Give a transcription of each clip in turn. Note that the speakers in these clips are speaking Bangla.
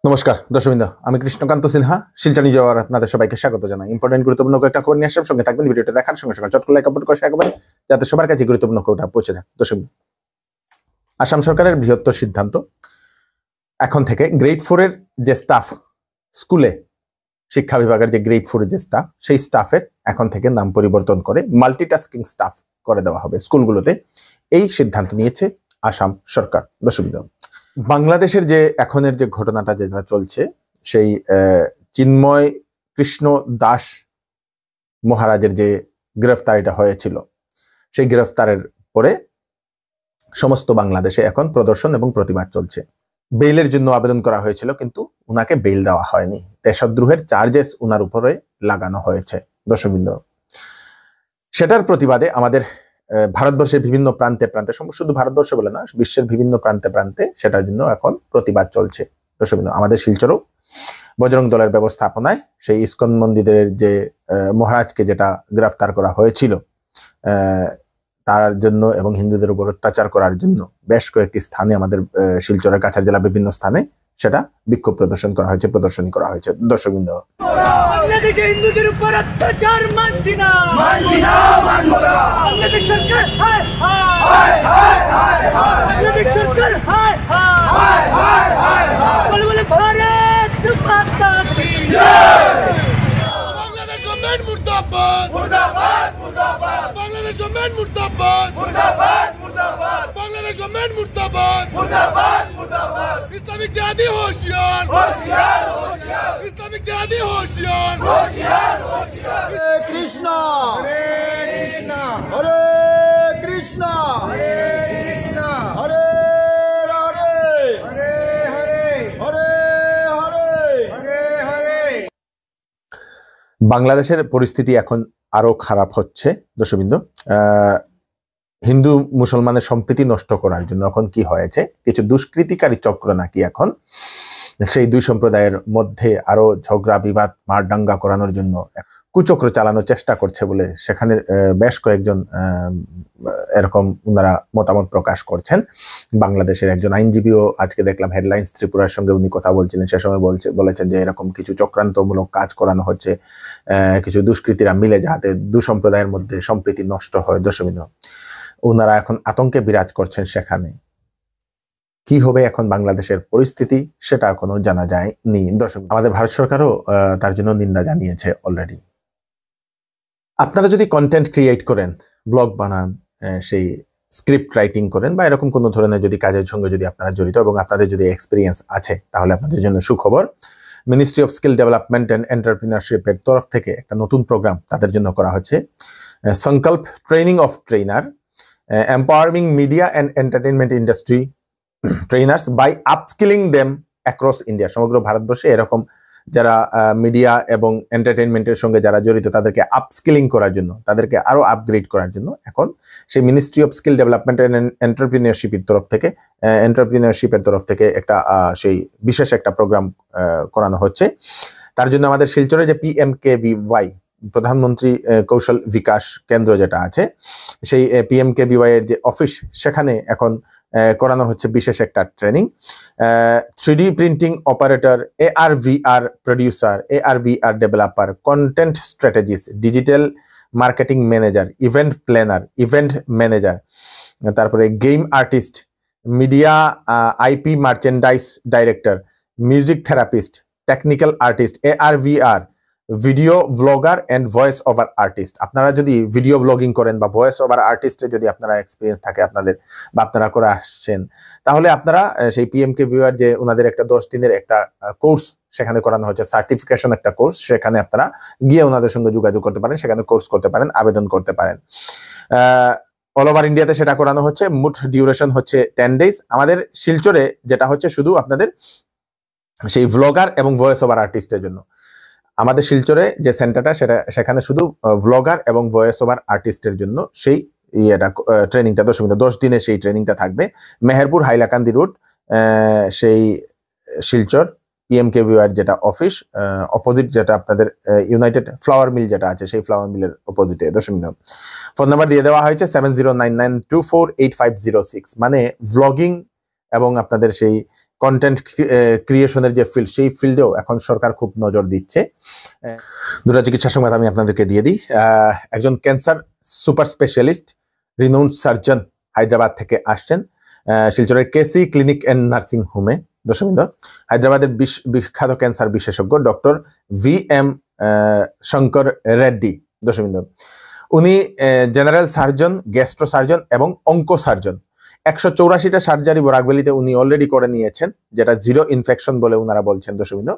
নমস্কার দর্শকবৃন্দ, আমি কৃষ্ণকান্ত সিনহা শিলচর নিউজ আওয়ার আপনাদের সবাইকে স্বাগত জানাই। ইম্পর্টেন্ট গুরুত্বপূর্ণ কয়েকটা খবর নিয়ে আসার সঙ্গে থাকবেন। ভিডিওটা দেখার সঙ্গে সঙ্গে চট করে লাইক আপলোড করে শেয়ার করবেন যাতে সবার কাছে গুরুত্বপূর্ণ খবরটা পৌঁছে যায়। দর্শকবৃন্দ, আসাম সরকারের বৃহত্তর সিদ্ধান্ত, এখন থেকে গ্রেড 4 এর যে স্টাফ, স্কুলে শিক্ষা বিভাগের যে গ্রেড 4 এর যে স্টাফ, সেই স্টাফের এখন থেকে নাম পরিবর্তন করে মাল্টিটাস্কিং স্টাফ করে দেওয়া হবে স্কুলগুলোতে। এই সিদ্ধান্ত নিয়েছে আসাম সরকার। দর্শকবৃন্দ, বাংলাদেশের যে এখনের যে ঘটনাটা যেটা চলছে, সেই চিন্ময় কৃষ্ণ দাস মহারাজের যে গ্রেফতারিটা হয়েছিল, সেই গ্রেফতারের পরে সমস্ত বাংলাদেশে এখন প্রদর্শন এবং প্রতিবাদ চলছে। বেইলের জন্য আবেদন করা হয়েছিল, কিন্তু উনাকে বেইল দেওয়া হয়নি। দেশদ্রোহের চার্জেস উনার উপরে লাগানো হয়েছে। দর্শকবৃন্দ, সেটার প্রতিবাদে আমাদের ভারতবর্ষের বিভিন্ন প্রান্তে প্রান্তে, শুধু ভারতবর্ষ বলে না, বিশ্বের বিভিন্ন প্রান্তে প্রান্তে সেটার জন্য এখন প্রতিবাদ চলছে। দর্শকবৃন্দ, আমাদের শিলচরও বজরং দলের ব্যবস্থাপনায় সেই ইস্কন মন্দিরের যে মহারাজকে যেটা গ্রেফতার করা হয়েছিল তার জন্য এবং হিন্দুদের উপর অত্যাচার করার জন্য বেশ কয়েকটি স্থানে, আমাদের শিলচরের কাছাড় জেলা বিভিন্ন স্থানে সেটা বিক্ষোভ প্রদর্শন করা হয়েছে, প্রদর্শনী করা হয়েছে। দর্শকবৃন্দ, বাংলাদেশে হিন্দুদের উপর অত্যাচার মানছি না, মানবো না। বাংলাদেশ সরকার হায় হায় হায় হায় হায়, বাংলাদেশ সরকার হায় হায় হায় হায় হায়, বলে বলে ভারত মাতা কি জয়। বাংলাদেশ গভর্নমেন্ট মুর্দাবাদ মুর্দাবাদ মুর্দাবাদ, বাংলাদেশ গভর্নমেন্ট মুর্দাবাদ মুর্দাবাদ মুর্দাবাদ, বাংলাদেশ গভর্নমেন্ট মুর্দাবাদ মুর্দাবাদ মুর্দাবাদ, ইসলামিক জিহাদি হোশিয়ার হোশিয়ার হোশিয়ার, ইসলামিক জিহাদি হোশিয়ার হোশিয়ার হোশিয়ার। কৃষ্ণ হরে কৃষ্ণ হরে কৃষ্ণ হরে কৃষ্ণ হরে হরে হরে হরে হরে হরে হরে হরে। বাংলাদেশের পরিস্থিতি এখন আরো খারাপ হচ্ছে। দর্শকবৃন্দ, হিন্দু মুসলমানের সম্প্রীতি নষ্ট করার জন্য এখন কি হয়েছে, কিছু দুষ্কৃতিকারী চক্র নাকি এখন সেই দুই সম্প্রদায়ের মধ্যে আরো ঝগড়া বিবাদ মারদাঙ্গা করানোর জন্য কুচক্র চালানোর চেষ্টা করছে বলে সেখানে বেশ কয়েকজন এরকম ওনারা মতামত প্রকাশ করছেন। বাংলাদেশের একজন আইনজীবীও আজকে দেখলাম হেডলাইন্স ত্রিপুরার সঙ্গে উনি কথা বলছিলেন, সে সময় বলেছেন যে এরকম কিছু চক্রান্তমূলক কাজ করানো হচ্ছে কিছু দুষ্কৃতীরা মিলে, যাতে দু সম্প্রদায়ের মধ্যে সম্প্রীতি নষ্ট হয়। দর্শকবৃন্দ, ওনারা এখন আতঙ্কে বিরাজ করছেন। সেখানে কি হবে এখন বাংলাদেশের পরিস্থিতি সেটা এখনো জানা যায়নি। দর্শক, আমাদের ভারত সরকারও তার জন্য নিন্দা জানিয়েছে অলরেডি। আপনারা যদি কন্টেন্ট ক্রিয়েট করেন, ব্লগ বানান, সেই স্ক্রিপ্ট রাইটিং করেন বা এরকম কোনো ধরনের যদি কাজের সঙ্গে যদি আপনারা জড়িত এবং আপনাদের যদি এক্সপিরিয়েন্স আছে, তাহলে আপনাদের জন্য সুখবর। Ministry of skill development and এন্টারপ্রিনারশিপের তরফ থেকে একটা নতুন প্রোগ্রাম তাদের জন্য করা হচ্ছে, Sankalp training of trainer, empowering media and entertainment industry trainers by upskilling them across India. সমগ্র ভারতবর্ষে এরকম যারা মিডিয়া এবং এন্টারটেইনমেন্টের সঙ্গে যারা জড়িত, তাদেরকে আপস্কিলিং করার জন্য, তাদেরকে আরো আপগ্রেড করার জন্য এখন সেই ministry of skill development and এন্টারপ্রিনিয়রশিপের তরফ থেকে একটা সেই বিশেষ একটা প্রোগ্রাম করানো হচ্ছে। তার জন্য আমাদের শিলচরে যে PMKVY, প্রধানমন্ত্রী কৌশল বিকাশ কেন্দ্র যেটা আছে, সেই PMKVY এর যে অফিস, সেখানে এখন করানো হচ্ছে বিশেষ একটা training. 3D printing operator, AR/VR producer, AR/VR developer, content strategist, digital marketing manager, event planner, event manager, তারপরে game artist, media IP merchandise director, music therapist, technical artist, AR/VR video blogger and voice over artist. আপনারা যদি ভিডিও ব্লগিং করেন বা ভয়েস ওভার আর্টিস্টে যদি আপনারা এক্সপিরিয়েন্স থাকে আপনাদের, বা আপনারা করে আসছেন, তাহলে আপনারা সেই PMKVY যে ওনাদের একটা 10 দিনের একটা কোর্স সেখানে করানো হচ্ছে, সার্টিফিকেশন একটা কোর্স, সেখানে আপনারা গিয়ে ওনাদের সঙ্গে যোগাযোগ করতে পারেন, সেখানে কোর্স করতে পারেন, আবেদন করতে পারেন। অল ওভার ইন্ডিয়াতে সেটা করানো হচ্ছে, মোট ডিউরেশন হচ্ছে 10 ডেজ। আমাদের শিলচরে যেটা হচ্ছে শুধু আপনাদের সেই ব্লগার এবং ভয়েস ওভার আর্টিস্টের জন্য। আমাদের শিলচরে যে সেন্টারটা, সেখানে শুধু ব্লগার এবং ভয়েস ওভার আর্টিস্টের জন্য সেই ট্রেনিংটা 10 দিনে সেই ট্রেনিংটা থাকবে। মেহেরপুর হাইলাকান্দি রুট, সেই শিলচর PMKVY যেটা অফিস, অপোজিট যেটা আপনাদের ইউনাইটেড ফ্লাওয়ার মিল যেটা আছে, সেই ফ্লাওয়ার মিলের অপোজিটে। দর্শকবৃন্দ, ফোন নাম্বার দিয়ে দেওয়া হয়েছে 7099248506। মানে ভ্লগিং এবং আপনাদের সেই কন্টেন্ট ক্রিয়েশনের যে ফিল্ড, সেই ফিল্ডেও এখন সরকার খুব নজর দিচ্ছে। দুটো চিকিৎসা সংবাদ আমি আপনাদেরকে দিয়ে দিই। একজন cancer super specialist, renowned surgeon Hyderabad থেকে আসছেন শিলচরের কেসি ক্লিনিক অ্যান্ড নার্সিং হোমে। দর্শকবৃন্দ, হায়দ্রাবাদের বিখ্যাত ক্যান্সার বিশেষজ্ঞ ডক্টর VM শঙ্কর রেড্ডি। দর্শকবৃন্দ, উনি জেনারেল সার্জন, গ্যাস্ট্রো সার্জন এবং অঙ্কো সার্জন। 184টা সার্জারি বরাকভ্যালিতে উনি অলরেডি করে নিয়েছেন, যেটা জিরো ইনফেকশন বলে ওনারা বলছেন। দর্শকবৃন্দ,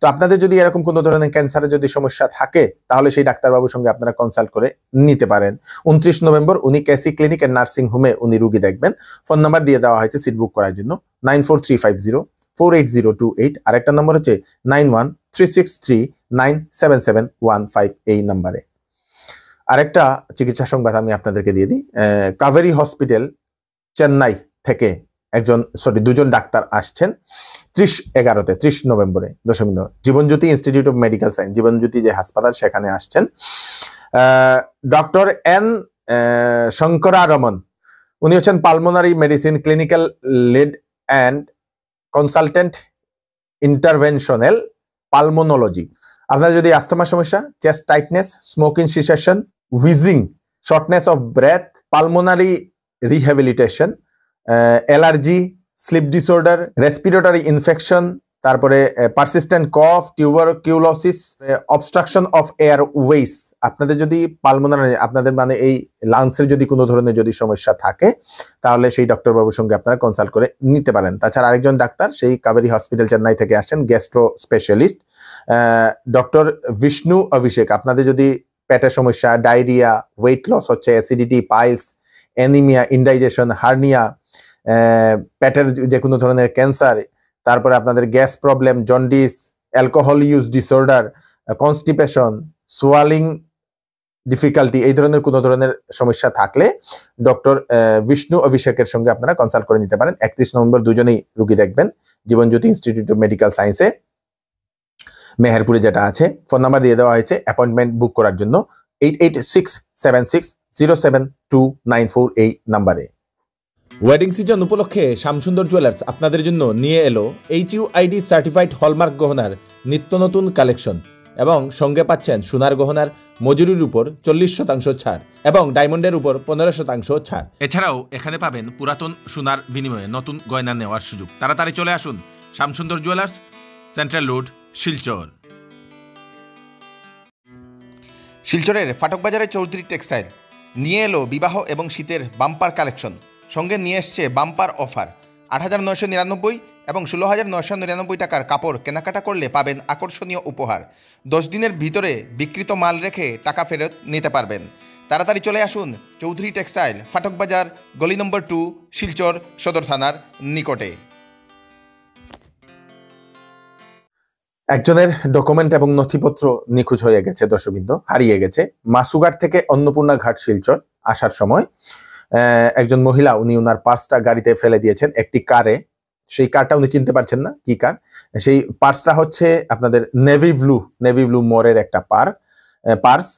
তো আপনাদের যদি এরকম কোনো ধরনের ক্যান্সারের যদি সমস্যা থাকে, তাহলে সেই ডাক্তারবাবুর সঙ্গে আপনারা কনসাল্ট করে নিতে পারেন। 29 নভেম্বর উনি কেসি ক্লিনিক অ্যান্ড নার্সিং হোমে উনি রুগী দেখবেন। ফোন নাম্বার দিয়ে দেওয়া হয়েছে সিট বুক করার জন্য 9435048028। আরেকটা নম্বর হচ্ছে 9136397715 এই নাম্বারে। আরেকটা চিকিৎসা সংবাদ আমি আপনাদেরকে দিয়ে দিই। কাভেরি হসপিটাল চেন্নাই থেকে দুজন ডাক্তার আসছেন 30 নভেম্বরে। দর্শকবৃন্দ, Jeevanjyoti institute of medical science, Jeevanjyoti যে হাসপাতাল, সেখানে আসছেন ডক্টর N শঙ্করারমন। উনি হচ্ছেন pulmonary medicine clinical lead and consultant interventional pulmonology. আপনার যদি আস্তমার সমস্যা, chest tightness, smoking cessation, wheezing, shortness of breath, pulmonary rehabilitation, allergy, sleep disorder, respiratory infection, তারপরে persistent cough, tuberculosis, obstruction of airways, আপনাদের যদি পালমোনারি, আপনাদের মানে এই লাংসের যদি কোনো ধরনের যদি সমস্যা থাকে, তাহলে সেই ডক্টর বাবুর সঙ্গে আপনারা কনসাল্ট করে নিতে পারেন। তাছাড়া আরেকজন ডাক্তার সেই কাবেরী হসপিটাল চেন্নাই থেকে আসছেন, গ্যাস্ট্রো স্পেশালিস্ট ডক্টর বিষ্ণু অভিষেক। আপনাদের যদি পেটের সমস্যা, ডায়রিয়া, ওয়েট লস হচ্ছে, acidity, piles, anaemia, indigestion, hernia, পেটের যে কোনো ধরনের ক্যান্সার, তারপরে আপনাদের gas problem, jaundice, alcohol use disorder, constipation, swallowing difficulty, এই ধরনের কোনো ধরনের সমস্যা থাকলে ডক্টর বিষ্ণু অভিষেকের সঙ্গে আপনারা কনসাল্ট করে নিতে পারেন। 31 নভেম্বর দুজনেই রুগী দেখবেন জীবনজ্যোতি ইনস্টিটিউট অফ মেডিকেল সায়েন্সে, মেহেরপুরে যেটা আছে। ফোন নাম্বার দিয়ে দেওয়া হয়েছে অ্যাপয়েন্টমেন্ট বুক করার জন্য 8867607294 এই নাম্বারে। ওয়েডিং সিজন উপলক্ষে শ্যামসুন্দর জুয়েলার্স আপনাদের জন্য নিয়ে এলো HUID সার্টিফাইড হলমার্ক গহনার নিত্য নতুন কালেকশন, এবং সঙ্গে পাচ্ছেন সোনার গহনার মজুরির উপর 40% ছাড় এবং ডায়মন্ডের উপর 15% ছাড়। এছাড়াও এখানে পাবেন পুরাতন সোনার বিনিময়ে নতুন গয়না নেওয়ার সুযোগ। তাড়াতাড়ি চলে আসুন Shyamsundar jewellers, central road, Silchar. শিলচরের ফাটক বাজারে চৌধুরী টেক্সটাইল নিয়ে এলো বিবাহ এবং শীতের বাম্পার কালেকশন। সঙ্গে নিয়ে এসছে বাম্পার অফার। 8,999 এবং 16,999 টাকার কাপড় কেনাকাটা করলে পাবেন আকর্ষণীয় উপহার। 10 দিনের ভিতরে বিক্রিত মাল রেখে টাকা ফেরত নিতে পারবেন। তাড়াতাড়ি চলে আসুন চৌধুরী টেক্সটাইল, ফাটক বাজার, গলি নম্বর 2, শিলচর সদর থানার নিকটে। একজনের ডকুমেন্ট এবং নথিপত্র নিখোঁজ হয়ে গেছে, দর্শকবৃন্দ, হারিয়ে গেছে। মাসুঘাট থেকে অন্নপূর্ণা ঘাট শিলচর আসার সময় একজন মহিলা, উনি ওনার পার্সটা গাড়িতে ফেলে দিয়েছেন একটি কারে। সেই কারটা উনি চিনতে পারছেন না কি কার। সেই পার্সটা হচ্ছে আপনাদের নেভি ব্লু মোড়ের একটা পার্স,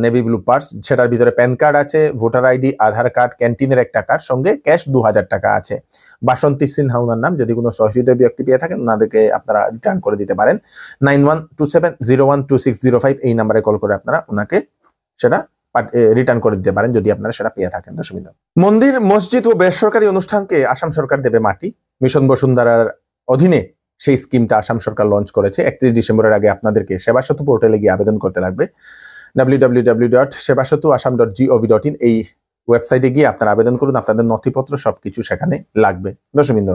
নেভি ব্লু পার্স। সেটার ভিতরে প্যান কার্ড আছে, ভোটার আইডি, আধার কার্ড, ক্যান্টিনের একটা কার্ড, সঙ্গে ক্যাশ 2000 টাকা আছে। বাসন্তী সিনহা ওনার নাম। যদি কোনো সহৃদয় ব্যক্তি পেয়ে থাকেন, ওনাদেরকে আপনারা রিটার্ন করে দিতে পারেন। 9127012605 এই নাম্বারে কল করে আপনারা ওনাকে সেটা রিটার্ন করে দিতে পারেন, যদি আপনারা সেটা পেয়ে থাকেন। দর্শকবৃন্দ, মন্দির, মসজিদ ও বেসরকারি অনুষ্ঠানকে আসাম সরকার দেবে মাটি। মিশন বসুন্ধরার অধীনে সেই স্কিমটা আসাম সরকার লঞ্চ করেছে। 31 ডিসেম্বরের আগে আপনাদেরকে সেবা সেতু পোর্টালে গিয়ে আবেদন করতে লাগবে। www.sebasetu.assam.gov.in এই ওয়েবসাইটে গিয়ে আপনারা আবেদন করুন। আপনাদের নথিপত্র সবকিছু সেখানে লাগবে। দর্শকবৃন্দ,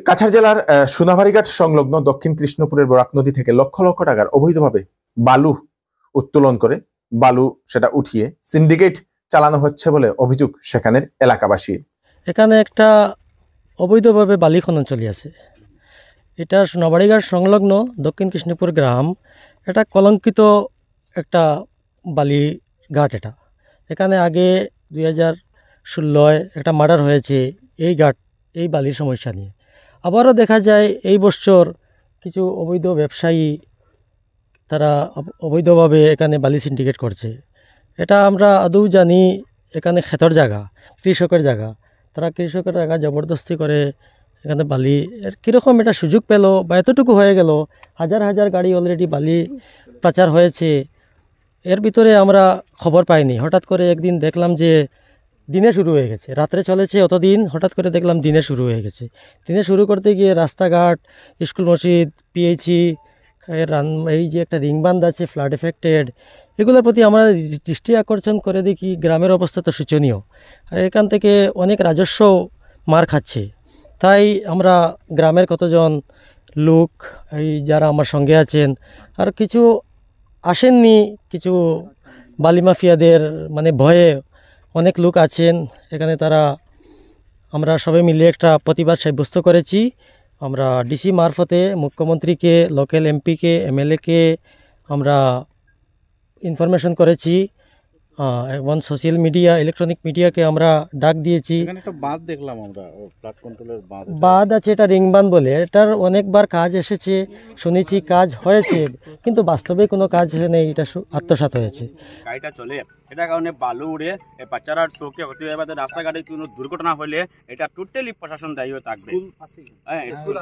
কাছাড় জেলার সোনাবাড়িঘাট সংলগ্ন দক্ষিণ কৃষ্ণপুরের বরাক নদী থেকে লক্ষ লক্ষ টাকার অবৈধভাবে বালু উত্তোলন করে বালু সেটা উঠিয়ে সিন্ডিকেট চালানো হচ্ছে বলে অভিযোগ সেখানের এলাকাবাসীর। এখানে একটা অবৈধভাবে বালি খনন চলি আছে। এটা সোনাবাড়িঘাট সংলগ্ন দক্ষিণ কৃষ্ণপুর গ্রাম। এটা কলঙ্কিত একটা বালি ঘাট। এখানে আগে 2016 একটা মার্ডার হয়েছে এই বালির সমস্যা নিয়ে। আবারও দেখা যায় এই বছর কিছু অবৈধ ব্যবসায়ী তারা অবৈধভাবে এখানে বালি সিন্ডিকেট করছে। এটা আমরা আদৌ জানি এখানে ক্ষেতর জায়গা, কৃষকের জায়গা। তারা কৃষকের জায়গা জবরদস্তি করে এখানে বালি এর কীরকম এটা সুযোগ পেল বা এতটুকু হয়ে গেল, হাজার হাজার গাড়ি অলরেডি বালি পাচার হয়েছে, এর ভিতরে আমরা খবর পাইনি। হঠাৎ করে একদিন দেখলাম যে দিনে শুরু হয়ে গেছে, রাত্রে চলেছে অতদিন, হঠাৎ করে দেখলাম দিনে শুরু হয়ে গেছে। দিনে শুরু করতে গিয়ে রাস্তাঘাট, স্কুল মসজিদ, পিএইচি, এই যে একটা রিংবান্ধ আছে ফ্লাড এফেক্টেড, এগুলোর প্রতি আমরা দৃষ্টি আকর্ষণ করে দেখি গ্রামের অবস্থা তো শোচনীয়, আর এখান থেকে অনেক রাজস্ব মার খাচ্ছে। তাই আমরা গ্রামের কতজন লোক, এই যারা আমার সঙ্গে আছেন, আর কিছু আসেননি, কিছু বালি মাফিয়াদের মানে ভয়ে অনেক লোক আছেন এখানে, তারা আমরা সবাই মিলে একটা প্রতিবাদ সাব্যস্ত করেছি। আমরা ডিসি মারফতে মুখ্যমন্ত্রীকে, লোকাল এমপিকে, এমএলএকে আমরা ইনফরমেশন করেছি, এবং সোশ্যাল মিডিয়া, ইলেকট্রনিক মিডিয়াকে আমরা ডাক দিয়েছি। এখানে একটা বাঁধ দেখলাম আমরা, ফ্লাড কন্ট্রোলের বাঁধ। বাঁধ আছে, এটা রিংবাঁধ বলে, এটার অনেকবার কাজ এসেছে, শুনেছি কাজ হয়েছে, কিন্তু বাস্তবে কোনো কাজ নেই, এটা আত্মসাৎ হয়েছে। গাড়িটা চলে, এটার কারণে বালু উড়ে বাচ্চারা চোখে হতে হবে, রাস্তাঘাটে কোনো দুর্ঘটনা হলে এটা টোটালি প্রশাসন দায়ী হয়ে থাকবে। হ্যাঁ, স্কুল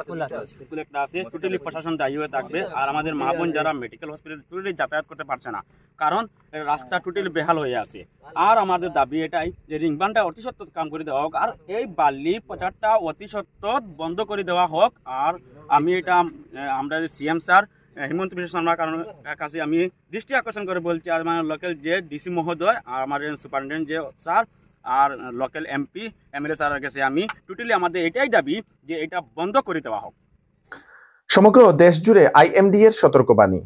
একটা আছে, টোটালি প্রশাসন দায়ী হয়ে থাকবে। আর আমাদের মা বোন যারা মেডিকেল হসপিটাল টোটালি যাতায়াত করতে পারছে না, কারণ রাস্তা টোটালি বেহাল হয়ে আছে। আর আমাদের দাবি এটাই যে রিংবান্ধটা অতি সত্ত্বর কাম করে দেওয়া হোক, আর এই বালি প্রচারটা অতি সত্ত্বর বন্ধ করে দেওয়া হোক। আর আমি এটা আমরা সিএম স্যার হিমন্ত বিশ্ব শর্মার কাছে আমি দৃষ্টি আকর্ষণ করে বলছি, আর আমার লোকাল যে ডিসি মহোদয় আর আমার সুপারিনটেন্ডেন্ট যে স্যার আর লোকাল এমপি এমএলএ স্যারের কাছে আমি টোটালি আমাদের এটাই দাবি যে এটা বন্ধ করে দেওয়া হোক। সমগ্র দেশ জুড়ে আইএমডি এর সতর্কবাণী,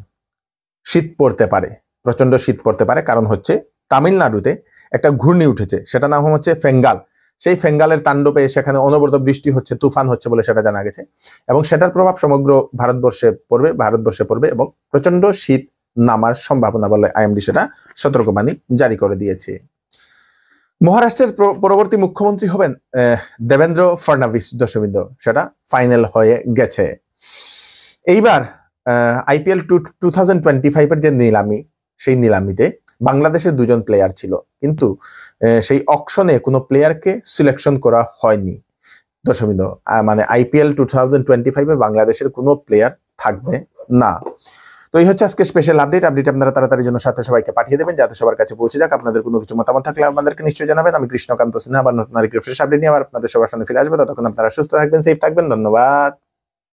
শীত পড়তে পারে, প্রচন্ড শীত পড়তে পারে, কারণ হচ্ছে তামিলনাড়ুতে একটা ঘূর্ণি উঠেছে, সেটা নাম হচ্ছে ফেঙ্গাল। সেই ফেঙ্গালের তাণ্ডবে সেখানে অনবরত বৃষ্টি হচ্ছে, তুফান হচ্ছে বলে সেটা জানা গেছে, এবং সেটার প্রভাব সমগ্র ভারতবর্ষে পড়বে এবং প্রচন্ড শীত নামার সম্ভাবনা বলে আইএমডি সেটা সতর্কবাণী জারি করে দিয়েছে। মহারাষ্ট্রের পরবর্তী মুখ্যমন্ত্রী হবেন দেবেন্দ্র ফডনভিস, দর্শকবৃন্দ, সেটা ফাইনাল হয়ে গেছে। এইবার আইপিএল 2025 এর যে নিলামি, সেই নিলামিতে বাংলাদেশের 2জন প্লেয়ার ছিল, কিন্তু সেই অকশনে কোনো প্লেয়ারকে সিলেকশন করা হয়নি। দর্শকবৃন্দ, মানে আইপিএল 2025 বাংলাদেশের কোনো প্লেয়ার থাকবে না। তো এই হচ্ছে আজকে স্পেশাল আপডেট। আপনারা তাড়াতাড়ি জন্য সাথে সবাইকে পাঠিয়ে দেবেন, যাতে সবার কাছে পৌঁছে যাক। আপনাদের কোনো কিছু মতামত থাকলে আমাদেরকে নিশ্চয়ই জানাবেন। আমি কৃষ্ণকান্ত সিনহা আবার নতুন আরেকটি ফ্রেশ আপডেট নিয়ে আবার আপনাদের সবার সামনে ফিরে আসবো। ততক্ষণ আপনারা সুস্থ থাকবেন, সেফ থাকবেন। ধন্যবাদ।